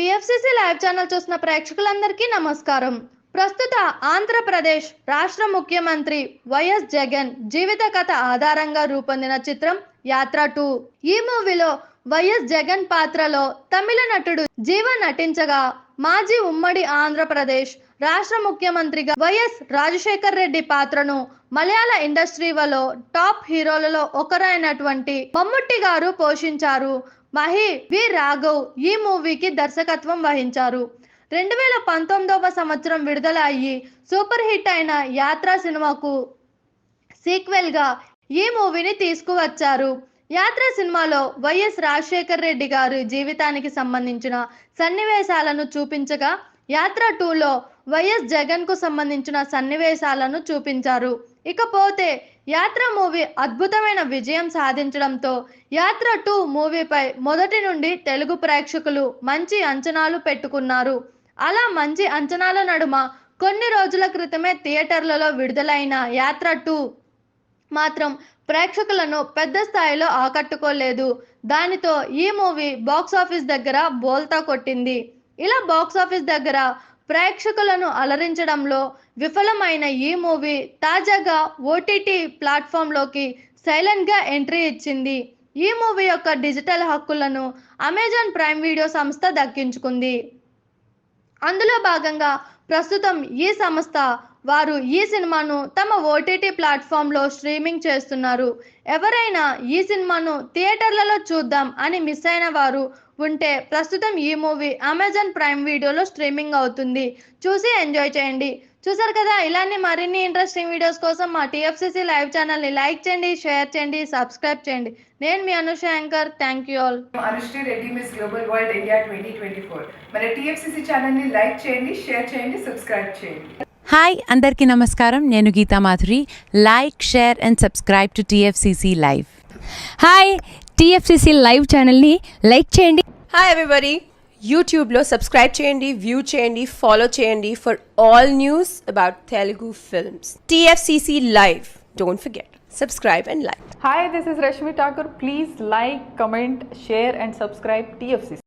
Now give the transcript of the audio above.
TFCC live channel చూసిన ప్రేక్షకులందరికీ నమస్కారం. ప్రస్తుత ఆంధ్రప్రదేశ్ రాష్ట్ర ముఖ్యమంత్రి వైఎస్ జగన్ జీవిత కథ ఆధారంగా రూపొందిన చిత్రం యాత్ర 2. ఈ మూవీలో వైఎస్ జగన్ పాత్రలో తమిళ నటుడు జీవ నటించగా, మాజీ ఉమ్మడి ఆంధ్రప్రదేశ్ రాష్ట్ర ముఖ్యమంత్రిగా వైఎస్ రాజశేఖర్ రెడ్డి పాత్రను మలయాళ ఇండస్ట్రీలో టాప్ హీరోలలో ఒకరైనటువంటి మమ్ముట్టి గారు పోషించారు. మహి వి రాఘవ్ ఈ మూవీకి దర్శకత్వం వహించారు. 2019వ సంవత్సరం విడుదల అయ్యి సూపర్ హిట్ అయిన యాత్ర సినిమాకు సీక్వెల్ గా ఈ మూవీని తీసుకువచ్చారు. యాత్ర సినిమాలో వైఎస్ రాజశేఖర్ రెడ్డి గారి జీవితానికి సంబంధించిన సన్నివేశాలను చూపించగా, యాత్ర 2లో వైఎస్ జగన్ కు సంబంధించిన సన్నివేశాలను చూపించారు. ఇకపోతే యాత్ర మూవీ అద్భుతమైన విజయం సాధించడంతో యాత్ర 2 మూవీపై మొదటి నుండి తెలుగు ప్రేక్షకులు మంచి అంచనాలు పెట్టుకున్నారు. అలా మంచి అంచనాల నడుమ కొన్ని రోజుల క్రితమే థియేటర్లలో విడుదలైన యాత్ర 2 మాత్రం ప్రేక్షకులను పెద్ద స్థాయిలో ఆకట్టుకోలేదు. దానితో ఈ మూవీ బాక్సాఫీస్ దగ్గర బోల్తా కొట్టింది. ఇలా బాక్సాఫీస్ దగ్గర ప్రేక్షకులను అలరించడంలో విఫలమైన ఈ మూవీ తాజాగా ఓటీటీ ప్లాట్ఫామ్లోకి సైలెంట్గా ఎంట్రీ ఇచ్చింది. ఈ మూవీ యొక్క డిజిటల్ హక్కులను అమెజాన్ ప్రైమ్ వీడియో సంస్థ దక్కించుకుంది. అందులో భాగంగా ప్రస్తుతం ఈ సంస్థ వారు ఈ సినిమాను తమ ఓటీటీ ప్లాట్ఫామ్లో స్ట్రీమింగ్ చేస్తున్నారు. ఎవరైనా ఈ సినిమాను థియేటర్లలో చూద్దాం అని మిస్ అయిన వారు ఉంటే ప్రస్తుతం ఈ మూవీ అమెజాన్ ప్రైమ్ వీడియోలో స్ట్రీమింగ్ అవుతుంది. చూసి ఎంజాయ్ చేయండి. చూసారు కదా, ఇలాంటి మరిన్ని ఇంట్రెస్టింగ్ వీడియోస్ కోసం మా టీఎఫ్సీసీ లైవ్ ఛానల్ని లైక్ చేయండి, షేర్ చేయండి, సబ్స్క్రైబ్ చేయండి. నేను మీ Anusha anchor. Thank you all. Anushree Reddy miss global world India 2024. మన టీఎఫ్సీసీ ఛానల్ని లైక్ చేయండి, షేర్ చేయండి, సబ్స్క్రైబ్ చేయండి. హాయ్ అందరికీ నమస్కారం. నేను Geetha Madhuri. Like, share and subscribe to TFCC live. Hi, TFCC live ఛానల్ని లైక్ చేయండి. హాయ్ ఎవ్రీబడి, యూట్యూబ్లో సబ్స్క్రైబ్ చేయండి, వ్యూ చేయండి, ఫాలో చేయండి for all news about Telugu films. TFCC live, don't forget, subscribe and like. Hi, this is Rashmi Thakur. Please like, comment, share and subscribe TFCC.